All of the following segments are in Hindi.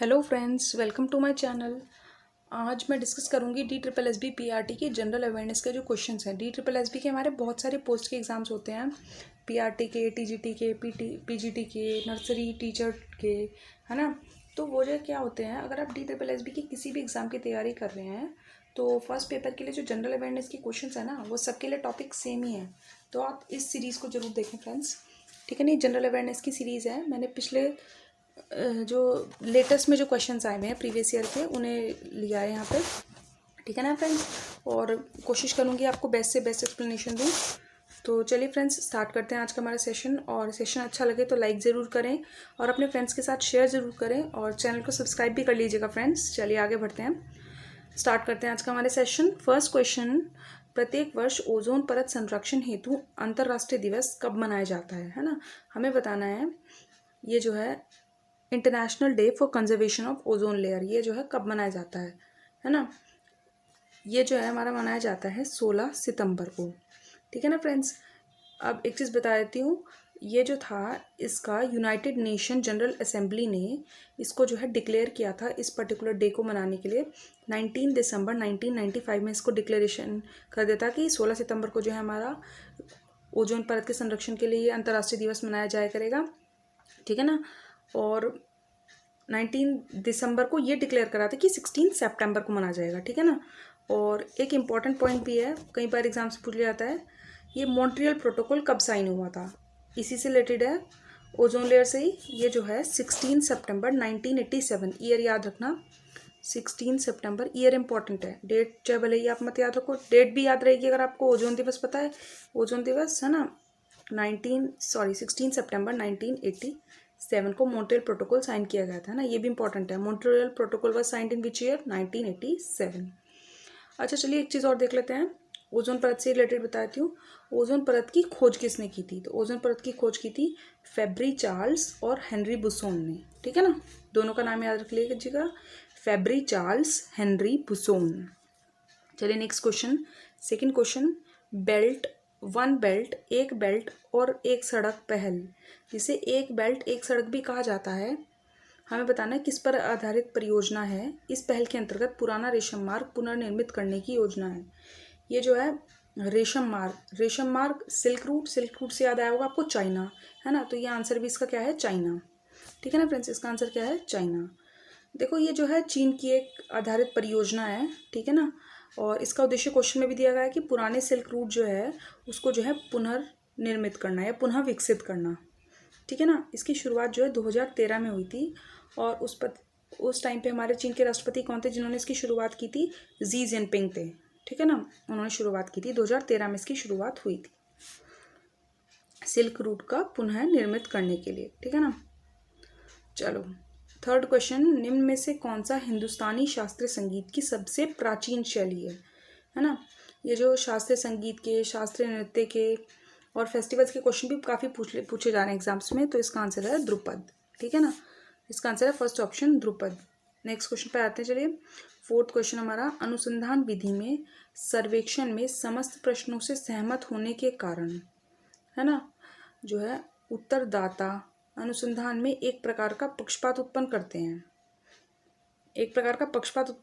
Hello friends, welcome to my channel. आज मैं डिस्कस करूंगी DSSB PRT के जनरल अवेयरनेस के जो क्वेश्चंस हैं। DSSB के हमारे बहुत सारे पोस्ट के एग्ज़ाम्स होते हैं, PRT के, TGT के, PGT के, नर्सरी टीचर के, है ना। तो वो जो क्या होते हैं, अगर आप DSSB की किसी भी एग्ज़ाम की तैयारी कर रहे हैं तो फर्स्ट पेपर के लिए जो जनरल अवेयरनेस के क्वेश्चंस हैं ना, वो सबके लिए टॉपिक सेम ही है। तो आप इस सीरीज़ को ज़रूर देखें फ्रेंड्स, ठीक है। नहीं, जनरल अवेयरनेस की सीरीज़ है। मैंने पिछले जो लेटेस्ट में जो क्वेश्चंस आए हुए हैं प्रीवियस ईयर के, उन्हें लिया है यहाँ पे, ठीक है ना फ्रेंड्स। और कोशिश करूँगी आपको बेस्ट से बेस्ट एक्सप्लेनेशन दूँ। तो चलिए फ्रेंड्स, स्टार्ट करते हैं आज का हमारा सेशन। और सेशन अच्छा लगे तो लाइक ज़रूर करें और अपने फ्रेंड्स के साथ शेयर ज़रूर करें और चैनल को सब्सक्राइब भी कर लीजिएगा फ्रेंड्स। चलिए आगे बढ़ते हैं, स्टार्ट करते हैं आज का हमारे सेशन। फर्स्ट क्वेश्चन, प्रत्येक वर्ष ओजोन परत संरक्षण हेतु अंतर्राष्ट्रीय दिवस कब मनाया जाता है ना। हमें बताना है ये जो है international day for conservation of ozone layer, ये जो है कब मनाया जाता है ना। ये जो है हमारा मनाया जाता है 16 सितंबर को, ठीक है ना फ्रेंड्स। अब एक चीज़ बता देती हूँ, ये जो था इसका यूनाइटेड नेशन जनरल असेंबली ने इसको जो है डिक्लेयर किया था इस पर्टिकुलर डे को मनाने के लिए। 19 दिसंबर 1995 में इसको डिक्लेरेशन कर देता कि 16 सितंबर को जो है हमारा ओजोन परत के संरक्षण के लिए अंतर्राष्ट्रीय दिवस मनाया जाया करेगा, ठीक है ना। और 19 दिसंबर को ये डिक्लेयर करा था कि 16 सितंबर को मनाया जाएगा, ठीक है ना। और एक इम्पॉर्टेंट पॉइंट भी है, कई बार एग्जाम से पूछ लिया जाता है, ये मॉन्ट्रियल प्रोटोकॉल कब साइन हुआ था, इसी से रिलेटेड है, ओजोन लेयर से ही। ये जो है 16 सितंबर 1987, ईयर याद रखना, 16 सितंबर ईयर इंपॉर्टेंट है। डेट चाहे भले ही आप मत याद रखो, डेट भी याद रहेगी अगर आपको ओजोन दिवस पता है। ओजोन दिवस है ना 16 सितंबर 1987 को मॉन्ट्रियल प्रोटोकॉल साइन किया गया था ना, ये भी इंपॉर्टेंट है। Montreal protocol was signed in which year, 1987। अच्छा चलिए एक चीज़ और देख लेते हैं, ओजोन परत से रिलेटेड बताती हूँ। ओजोन परत की खोज किसने की थी, तो ओजोन परत की खोज की थी फेब्री चार्ल्स और हेनरी बुसोन ने, ठीक है ना। दोनों का नाम याद रख लीजिएगा, फेब्री चार्ल्स, हेनरी बुसोन। चलिए next question, second question, belt एक बेल्ट और एक सड़क पहल, जिसे एक बेल्ट एक सड़क भी कहा जाता है, हमें बताना है किस पर आधारित परियोजना है। इस पहल के अंतर्गत पुराना रेशम मार्ग पुनर्निर्मित करने की योजना है। ये जो है रेशम मार्ग सिल्क रूट से याद आया होगा आपको चाइना, है ना। तो ये आंसर भी इसका क्या है, चाइना, ठीक है ना फ्रेंड्स। इसका आंसर क्या है, चाइना। देखो ये जो है चीन की एक आधारित परियोजना है, ठीक है ना। और इसका उद्देश्य क्वेश्चन में भी दिया गया है कि पुराने सिल्क रूट जो है उसको जो है पुनर्निर्मित करना या पुनः विकसित करना, ठीक है ना। इसकी शुरुआत जो है 2013 में हुई थी और उस टाइम पे हमारे चीन के राष्ट्रपति कौन थे जिन्होंने इसकी शुरुआत की थी, जी जिनपिंग थे, ठीक है ना। उन्होंने शुरुआत की थी, 2013 में इसकी शुरुआत हुई थी सिल्क रूट का पुनः निर्मित करने के लिए, ठीक है ना। चलो थर्ड क्वेश्चन, निम्न में से कौन सा हिंदुस्तानी शास्त्रीय संगीत की सबसे प्राचीन शैली है ना। ये जो शास्त्रीय संगीत के, शास्त्रीय नृत्य के और फेस्टिवल्स के क्वेश्चन भी काफ़ी पूछे जा रहे हैं एग्जाम्स में, तो इसका आंसर है ध्रुपद, ठीक है ना। इसका आंसर है first option Dhrupad. Next question पे आते हैं, चलिए फोर्थ क्वेश्चन हमारा, अनुसंधान विधि में सर्वेक्षण में समस्त प्रश्नों से सहमत होने के कारण, है ना, जो है उत्तरदाता अनुसंधान में एक प्रकार का पक्षपात उत्पन्न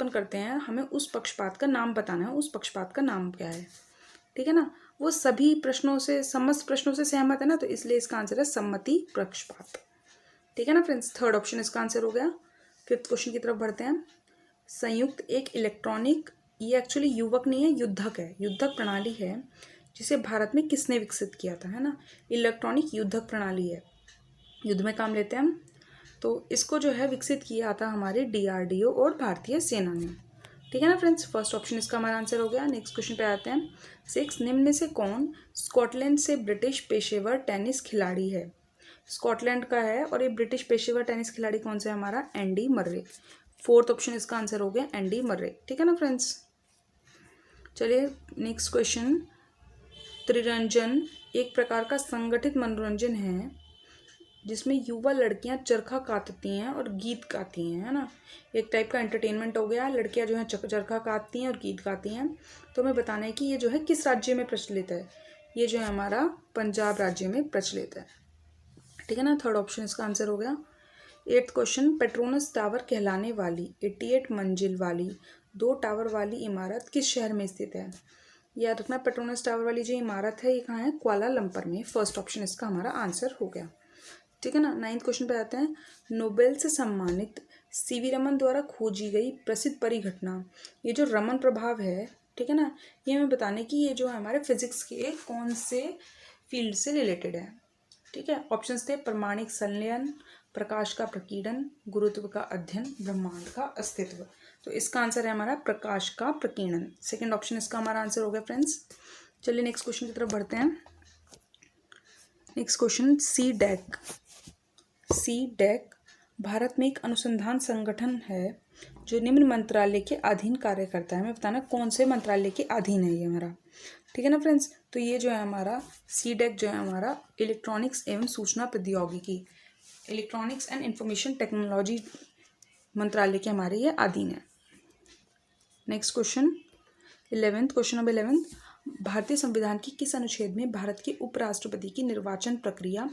करते हैं, हमें उस पक्षपात का नाम बताना है, उस पक्षपात का नाम क्या है, ठीक है ना। वो सभी प्रश्नों से, समस्त प्रश्नों से सहमत है ना, तो इसलिए इसका आंसर है सम्मति पक्षपात, ठीक है ना फ्रेंड्स। थर्ड ऑप्शन इसका आंसर हो गया। फिफ्थ क्वेश्चन की तरफ बढ़ते हैं, संयुक्त एक इलेक्ट्रॉनिक, ये एक्चुअली युवक नहीं है, युद्धक प्रणाली है, जिसे भारत में किसने विकसित किया था, है ना। इलेक्ट्रॉनिक युद्धक प्रणाली है, युद्ध में काम लेते हैं हम, तो इसको जो है विकसित किया था हमारे DRDO और भारतीय सेना ने, ठीक है ना फ्रेंड्स। फर्स्ट ऑप्शन इसका हमारा आंसर हो गया। नेक्स्ट क्वेश्चन पे आते हैं, 6, निम्न में से कौन स्कॉटलैंड से ब्रिटिश पेशेवर टेनिस खिलाड़ी है। स्कॉटलैंड का है और ये ब्रिटिश पेशेवर टेनिस खिलाड़ी कौन सा है हमारा, एंडी मर्रे। फोर्थ ऑप्शन इसका आंसर हो गया एंडी मर्रे, ठीक है ना फ्रेंड्स। चलिए नेक्स्ट क्वेश्चन, त्रिरंजन एक प्रकार का संगठित मनोरंजन है जिसमें युवा लड़कियां चरखा काटती हैं और गीत गाती हैं, है ना। एक टाइप का एंटरटेनमेंट हो गया, लड़कियां जो हैं चरखा काटती हैं और गीत गाती हैं। तो हमें बताना है कि ये जो है किस राज्य में प्रचलित है, ये जो है हमारा पंजाब राज्य में प्रचलित है, ठीक है ना। थर्ड ऑप्शन इसका आंसर हो गया। 8th क्वेश्चन, पेट्रोनस टावर कहलाने वाली 88 मंजिल वाली 2 टावर वाली इमारत किस शहर में स्थित है? याद रखना, पेट्रोनस टावर वाली जो इमारत है ये कहाँ है? कुआलालंपुर में। फर्स्ट ऑप्शन इसका हमारा आंसर हो गया। ठीक है ना। 9th क्वेश्चन पे आते हैं। नोबेल से सम्मानित सीवी रमन द्वारा खोजी गई प्रसिद्ध परिघटना। ये जो रमन प्रभाव है, ठीक है ना, ये हमें बताने की ये जो है हमारे फिजिक्स के कौन से फील्ड से रिलेटेड है। ठीक है। ऑप्शंस थे परमाणिक संलयन, प्रकाश का प्रकीर्णन, गुरुत्व का अध्ययन, ब्रह्मांड का अस्तित्व। तो इसका आंसर है हमारा प्रकाश का प्रकीर्णन। सेकंड ऑप्शन इसका हमारा आंसर हो गया फ्रेंड्स। चलिए नेक्स्ट क्वेश्चन की तरफ बढ़ते हैं। Next question, C DAC Bharat में एक अनुसंधान संगठन है जो निम्न मंत्रालय के अधीन कार्य करता है। हमें बताना कौन से मंत्रालय के अधीन है ये हमारा। ठीक है ना फ्रेंड्स। तो ये जो है हमारा सी डैक जो है हमारा इलेक्ट्रॉनिक्स एवं सूचना प्रौद्योगिकी, इलेक्ट्रॉनिक्स एंड इंफॉर्मेशन टेक्नोलॉजी मंत्रालय के हमारे ये अधीन है। Next question 11th, question number 11, भारतीय संविधान की किस अनुच्छेद में भारत के उपराष्ट्रपति की निर्वाचन प्रक्रिया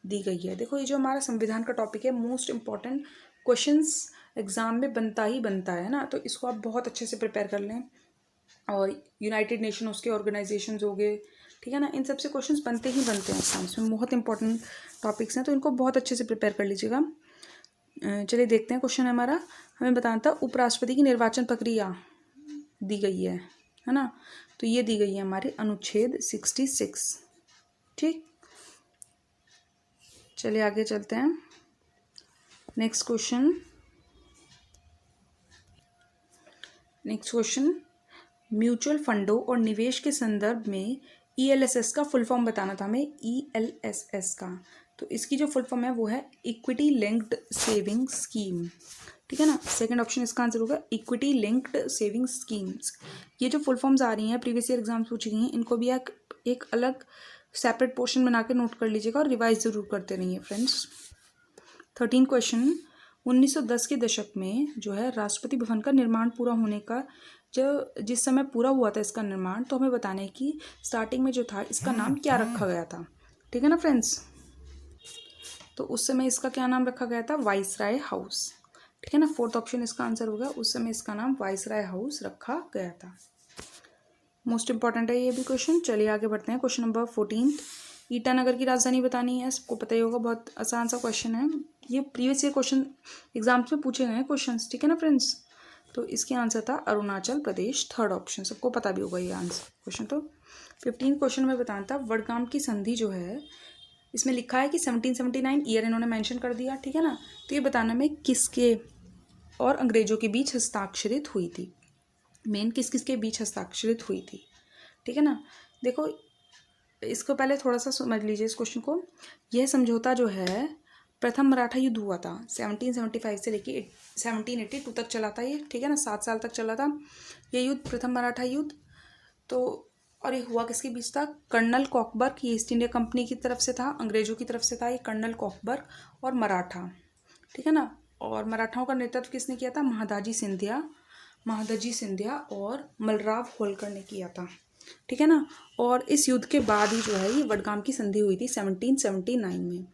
दी गई है? देखो ये जो हमारा संविधान का टॉपिक है, मोस्ट इंपॉर्टेंट क्वेश्चंस एग्जाम में बनता ही बनता है ना, तो इसको आप बहुत अच्छे से प्रिपेयर कर लें। और यूनाइटेड नेशन उसके ऑर्गेनाइजेशंस हो गए, ठीक है ना, इन सबसे क्वेश्चंस बनते ही बनते हैं एग्जाम्स में, बहुत इंपॉर्टेंट टॉपिक्स हैं, तो इनको बहुत अच्छे से प्रिपेयर कर लीजिएगा। चलिए देखते हैं क्वेश्चन हमारा। हमें बताना था उपराष्ट्रपति की निर्वाचन प्रक्रिया दी गई है ना, तो ये दी गई है हमारी अनुच्छेद 66। ठीक, चलिए आगे चलते हैं। नेक्स्ट क्वेश्चन, म्यूचुअल फंडों और निवेश के संदर्भ में ELSS का फुल फॉर्म बताना था हमें। ELSS का, तो इसकी जो फुल फॉर्म है वो है इक्विटी लिंक्ड सेविंग स्कीम। ठीक है ना। सेकंड ऑप्शन इसका आंसर होगा इक्विटी लिंक्ड सेविंग स्कीम्स। ये जो फुल फॉर्म्स आ रही हैं प्रीवियस ईयर एग्जाम्स पूछी गई हैं, इनको भी एक अलग सेपरेट पोर्शन बना के नोट कर लीजिएगा और रिवाइज जरूर करते रहिए फ्रेंड्स। 13 क्वेश्चन, 1910 के दशक में जो है राष्ट्रपति भवन का निर्माण पूरा होने का जिस समय पूरा हुआ था इसका निर्माण, तो हमें बताना है कि स्टार्टिंग में जो था इसका नाम क्या रखा गया था। ठीक है ना फ्रेंड्स। तो उस समय इसका क्या नाम रखा गया था? Viceroy house. ठीक है ना। फोर्थ ऑप्शन इसका आंसर होगा, उस समय इसका नाम वाइसराय हाउस रखा गया था। मोस्ट इंपॉर्टेंट है ये भी क्वेश्चन। चलिए आगे बढ़ते हैं। क्वेश्चन नंबर 14, ईटानगर की राजधानी बतानी है, सबको पता ही होगा, बहुत आसान सा क्वेश्चन है। ये प्रीवियस ईयर क्वेश्चन एग्जाम्स में पूछे गए हैं क्वेश्चन। ठीक है ना फ्रेंड्स। तो इसके आंसर था अरुणाचल प्रदेश, थर्ड ऑप्शन, सबको पता भी होगा ये आंसर क्वेश्चन। तो 15 क्वेश्चन में बताना था वडगाम की संधि जो है, इसमें लिखा है कि 1779 ईयर इन्होंने मेंशन कर दिया। ठीक है ना। तो ये बताना में किसके और अंग्रेजों के बीच हस्ताक्षरित हुई थी, मेन किस किस के बीच हस्ताक्षरित हुई थी। ठीक है ना। देखो इसको पहले थोड़ा सा समझ लीजिए इस क्वेश्चन को। यह समझौता जो है प्रथम मराठा युद्ध हुआ था 1775 से लेके 1782 तक चला था ये। ठीक है ना। 7 साल तक चला था ये युद्ध, प्रथम मराठा युद्ध। तो और ये हुआ किसके बीच था? कर्नल कॉकबर्ग, ये ईस्ट इंडिया कंपनी की तरफ से था, अंग्रेजों की तरफ से था ये कर्नल कॉकबर्ग और मराठा। ठीक है ना। और मराठाओं का नेतृत्व किसने किया था? महादजी सिंधिया और मलराव होलकर ने किया था। ठीक है ना। और इस युद्ध के बाद ही जो है ये वडगाम की संधि हुई थी 1779 में।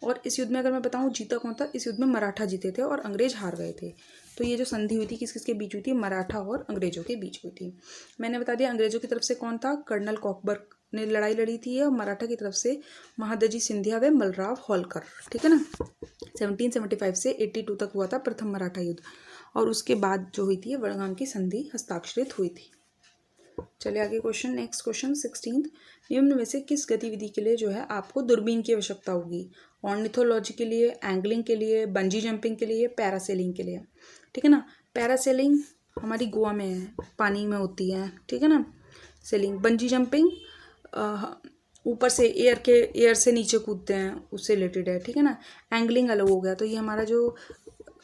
और इस युद्ध में अगर मैं बताऊं जीता कौन था, इस युद्ध में मराठा जीते थे और अंग्रेज हार गए थे। तो ये जो संधि हुई थी किस किस के बीच हुई थी? मराठा और अंग्रेजों के बीच हुई थी। मैंने बता दिया अंग्रेजों की तरफ से कौन था? कर्नल कॉकबर्ग ने लड़ाई लड़ी थी, और मराठा की तरफ से महादजी सिंधिया व मलराव होलकर। ठीक है ना। 1775 से 82 तक हुआ था प्रथम मराठा युद्ध, और उसके बाद जो हुई थी वडगाम की संधि हस्ताक्षरित हुई थी। चलिए आगे क्वेश्चन। नेक्स्ट क्वेश्चन 16, निम्न में से किस गतिविधि के लिए जो है आपको दूरबीन की आवश्यकता होगी? ऑर्निथोलॉजी के लिए, एंगलिंग के लिए, बंजी जंपिंग के लिए, पैरासेलिंग के लिए। ठीक है ना। पैरासेलिंग हमारी गोवा में है, पानी में होती है। ठीक है ना। सेलिंग, बंजी जंपिंग ऊपर से एयर से नीचे कूदते हैं, उससे रिलेटेड है। ठीक है ना। एंगलिंग अलग हो गया। तो ये हमारा जो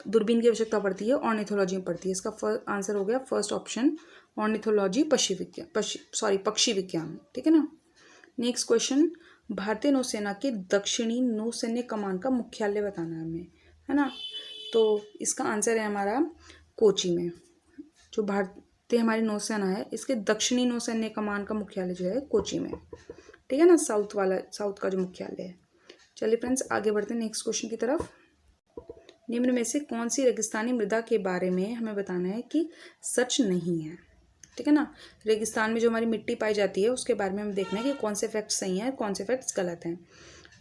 दूरबीन की आवश्यकता पड़ती है ऑर्निथोलॉजी में पड़ती है। इसका आंसर हो गया फर्स्ट ऑप्शन ऑर्निथोलॉजी, पक्षी विज्ञान। ठीक है ना। नेक्स्ट क्वेश्चन, भारतीय नौसेना के दक्षिणी नौसैन्य कमान का मुख्यालय बताना है हमें, है ना। तो इसका आंसर है हमारा कोची में। जो भारतीय हमारी नौसेना है इसके दक्षिणी नौसैन्य कमान का मुख्यालय जो है कोची में। ठीक है ना। साउथ का जो मुख्यालय है। चलिए फ्रेंड्स आगे बढ़ते हैं नेक्स्ट क्वेश्चन की तरफ। निम्न में से कौन सी रेगिस्तानी मृदा के बारे में हमें बताना है कि सच नहीं है। ठीक है ना, रेगिस्तान में जो हमारी मिट्टी पाई जाती है उसके बारे में हमें देखना है कि कौन से फैक्ट्स सही हैं कौन से फैक्ट्स गलत हैं।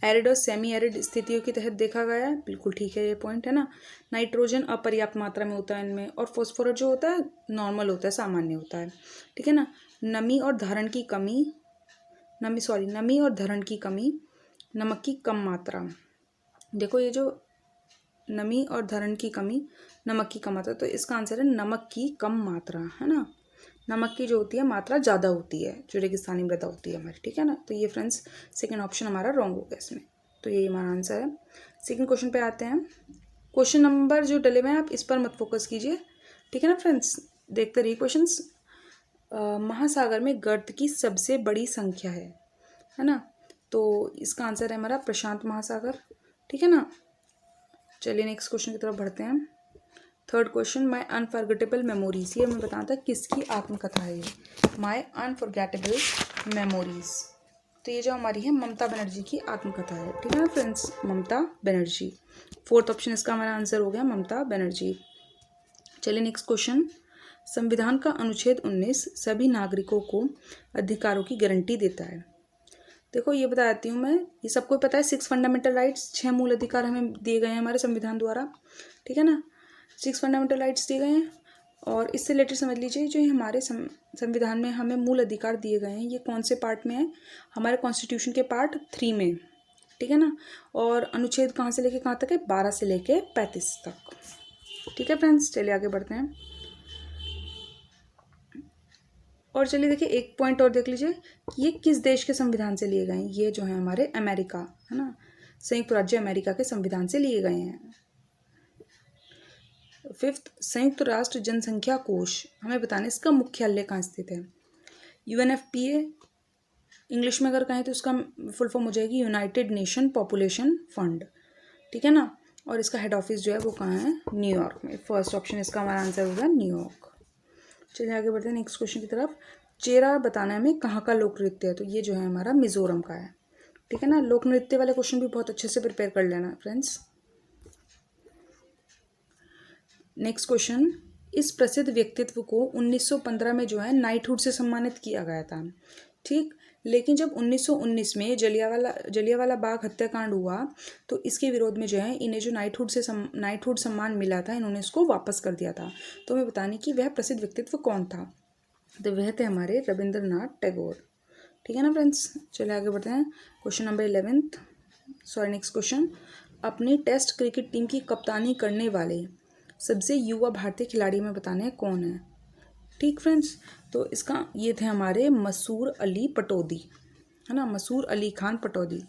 एरिड और सेमी एरिड स्थितियों के तहत देखा गया है, बिल्कुल ठीक है, ये पॉइंट है ना। नाइट्रोजन अपर्याप्त मात्रा में होता है इनमें, और फॉस्फोरस जो होता है नॉर्मल होता है, सामान्य होता है। ठीक है ना। नमी और धारण की कमी, नमी और धारण की कमी, नमक की कम मात्रा। देखो ये जो नमी और धारण की कमी, नमक की कम मात्रा, तो इसका आंसर है नमक की कम मात्रा, है ना। नमक की जो होती है मात्रा ज़्यादा होती है जो रेगिस्तानी मृदा होती है हमारी। ठीक है ना, तो ये फ्रेंड्स सेकंड ऑप्शन हमारा रॉन्ग हो गया इसमें, तो ये हमारा आंसर है। सेकंड क्वेश्चन पे आते हैं। क्वेश्चन नंबर जो डले हुए हैं आप इस पर मत फोकस कीजिए। ठीक है ना फ्रेंड्स, देखते रहिए क्वेश्चंस। महासागर में गर्त की सबसे बड़ी संख्या है ना, तो इसका आंसर है हमारा प्रशांत महासागर। ठीक है ना, चलिए नेक्स्ट क्वेश्चन की तरफ बढ़ते हैं। थर्ड क्वेश्चन, माई अनफॉरगेटेबल मेमोरीज, ये हमें बताना था किसकी आत्मकथा है ये, माई अनफॉरगेटेबल मेमोरीज। तो ये जो हमारी है ममता बनर्जी की आत्मकथा है। ठीक है ना friends, Mamata Banerjee, fourth option इसका हमारा आंसर हो गया ममता बनर्जी। चलिए नेक्स्ट क्वेश्चन, संविधान का अनुच्छेद 19 सभी नागरिकों को अधिकारों की गारंटी देता है। देखो ये बता देती हूँ मैं, ये सबको पता है, 6 फंडामेंटल राइट्स, 6 मूल अधिकार हमें दिए गए हैं हमारे संविधान द्वारा। ठीक है ना, 6 फंडामेंटल राइट्स दिए गए हैं, और इससे रिलेटेड समझ लीजिए जो हमारे संविधान में हमें मूल अधिकार दिए गए हैं ये कौन से पार्ट में है, हमारे कॉन्स्टिट्यूशन के पार्ट 3 में। ठीक है ना, और अनुच्छेद कहाँ से लेके कहाँ तक है, 12 से लेके 35 तक। ठीक है फ्रेंड्स, चलिए आगे बढ़ते हैं। और चलिए देखिए एक पॉइंट और देख लीजिए, ये किस देश के संविधान से लिए गए हैं, ये जो है हमारे अमेरिका, है ना, संयुक्त राज्य अमेरिका के संविधान से लिए गए हैं। फिफ्थ, संयुक्त राष्ट्र जनसंख्या कोष, हमें बताना है इसका मुख्यालय कहाँ स्थित है। UNFPA, इंग्लिश में अगर कहें तो उसका फुल फॉर्म हो जाएगी यूनाइटेड नेशन पॉपुलेशन फंड। ठीक है ना, और इसका हेड ऑफिस जो है वो कहाँ है, न्यूयॉर्क में। फर्स्ट ऑप्शन इसका हमारा आंसर होगा न्यूयॉर्क। चलिए आगे बढ़ते हैं नेक्स्ट क्वेश्चन की तरफ। चेरा बताना है हमें कहाँ का लोक नृत्य है, तो ये जो है हमारा मिजोरम का है। ठीक है ना, लोक नृत्य वाले क्वेश्चन भी बहुत अच्छे से प्रिपेयर कर लेना फ्रेंड्स। नेक्स्ट क्वेश्चन, इस प्रसिद्ध व्यक्तित्व को 1915 में जो है नाइटहुड से सम्मानित किया गया था। ठीक, लेकिन जब 1919 में जलियांवाला बाग हत्याकांड हुआ तो इसके विरोध में जो है इन्हें जो नाइटहुड सम्मान मिला था इन्होंने इसको वापस कर दिया था। तो हमें बताने कि वह प्रसिद्ध व्यक्तित्व कौन था, तो वह थे हमारे रविंद्रनाथ टैगोर। ठीक है ना फ्रेंड्स, चलिए आगे बढ़ते हैं। क्वेश्चन नंबर 11, नेक्स्ट क्वेश्चन, अपनी टेस्ट क्रिकेट टीम की कप्तानी करने वाले सबसे युवा भारतीय खिलाड़ी में बताने हैं कौन है। ठीक फ्रेंड्स, तो इसका ये थे हमारे मसूर अली पटौदी, है ना, मसूर अली खान पटौदी।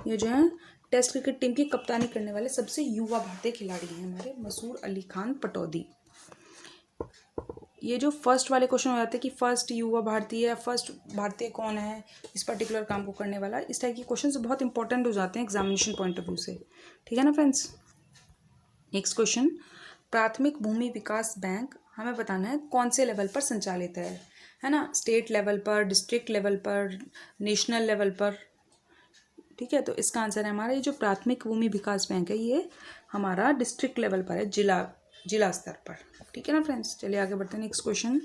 ये जो है टेस्ट क्रिकेट टीम की कप्तानी करने वाले सबसे युवा भारतीय खिलाड़ी हैं हमारे मसूर अली खान पटौदी। ये जो फर्स्ट वाले क्वेश्चन हो जाते हैं कि फर्स्ट युवा भारतीय या फर्स्ट भारतीय कौन है इस पर्टिकुलर काम को करने वाला, इस टाइप के क्वेश्चन बहुत इंपॉर्टेंट हो जाते हैं एग्जामिनेशन पॉइंट ऑफ व्यू से। ठीक है ना फ्रेंड्स, नेक्स्ट क्वेश्चन, प्राथमिक भूमि विकास बैंक हमें बताना है कौन से लेवल पर संचालित है ना, स्टेट लेवल पर, डिस्ट्रिक्ट लेवल पर, नेशनल लेवल पर। ठीक है, तो इसका आंसर है हमारा ये जो प्राथमिक भूमि विकास बैंक है ये हमारा डिस्ट्रिक्ट लेवल पर है, जिला स्तर पर। ठीक है ना फ्रेंड्स, चलिए आगे बढ़ते हैं। नेक्स्ट क्वेश्चन,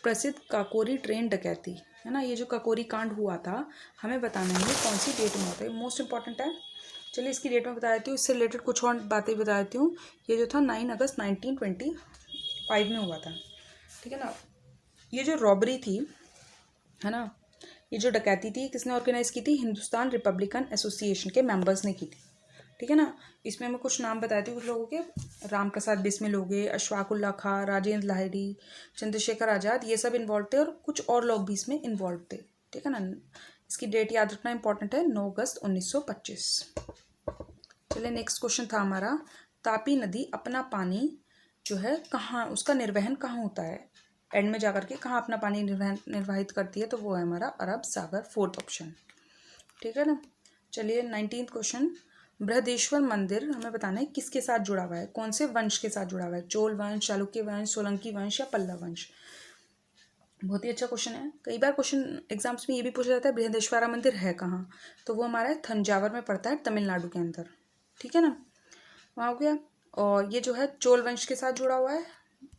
प्रसिद्ध काकोरी ट्रेन डकैती, है ना, ये जो काकोरी कांड हुआ था हमें बताना है कौन सी डेट में होता है, मोस्ट इंपॉर्टेंट है। चलिए इसकी डेट में बता देती हूँ, इससे रिलेटेड कुछ और बातें बता देती हूँ। ये जो था 9 अगस्त 1925 में हुआ था। ठीक है ना, ये जो रॉबरी थी, है ना, ये जो डकैती थी किसने ऑर्गेनाइज की थी, हिंदुस्तान रिपब्लिकन एसोसिएशन के मेंबर्स ने की थी। ठीक है ना, इसमें मैं कुछ नाम बताती हूँ कुछ लोगों के, राम प्रसाद बिस्मिल हो गए, अशफाकुल्ला खां, राजेंद्र लाहिड़ी, चंद्रशेखर आज़ाद, ये सब इन्वॉल्व थे, और कुछ और लोग भी इसमें इन्वॉल्व थे। ठीक है ना, इसकी डेट याद रखना इंपॉर्टेंट है, 9 अगस्त 1925। चलिए नेक्स्ट क्वेश्चन था हमारा, तापी नदी अपना पानी जो है कहाँ, उसका निर्वहन कहाँ होता है, एंड में जाकर के कहाँ अपना पानी निर्वाहित करती है, तो वो है हमारा अरब सागर, फोर्थ ऑप्शन। ठीक है ना, चलिए 19th क्वेश्चन, बृहदेश्वर मंदिर हमें बताना है किसके साथ जुड़ा हुआ है, कौन से वंश के साथ जुड़ा हुआ है, चोल वंश, चालुक्य वंश, सोलंकी वंश या पल्लव वंश। बहुत ही अच्छा क्वेश्चन है, कई बार क्वेश्चन एग्जाम्स में ये भी पूछा जाता है बृहदेश्वरा मंदिर है कहाँ, तो वो हमारा थंजावर में पड़ता है, तमिलनाडु के अंदर। ठीक है ना, वहाँ हो गया। और ये जो है चोल वंश के साथ जुड़ा हुआ है,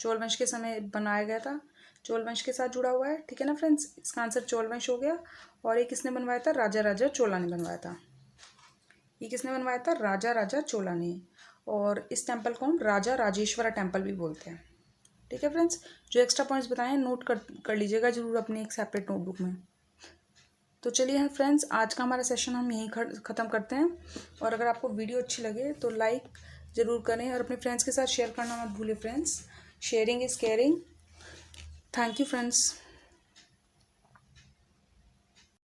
चोल वंश के समय बनाया गया था, चोल वंश के साथ जुड़ा हुआ है। ठीक है ना फ्रेंड्स, इसका आंसर चोल वंश हो गया। और ये किसने बनवाया था? राजा राजा चोला ने बनवाया था। ये किसने बनवाया था? राजा राजा चोला ने। और इस टेम्पल को हम राजा राजेश्वरा टेम्पल भी बोलते हैं। ठीक है फ्रेंड्स, जो एक्स्ट्रा पॉइंट्स बताए हैं नोट कर लीजिएगा जरूर अपनी एक सेपरेट नोटबुक में। तो चलिए फ्रेंड्स, आज का हमारा सेशन हम यहीं ख़त्म करते हैं। और अगर आपको वीडियो अच्छी लगे तो लाइक ज़रूर करें और अपने फ्रेंड्स के साथ शेयर करना मत भूलें friends. Sharing is caring. Thank you friends.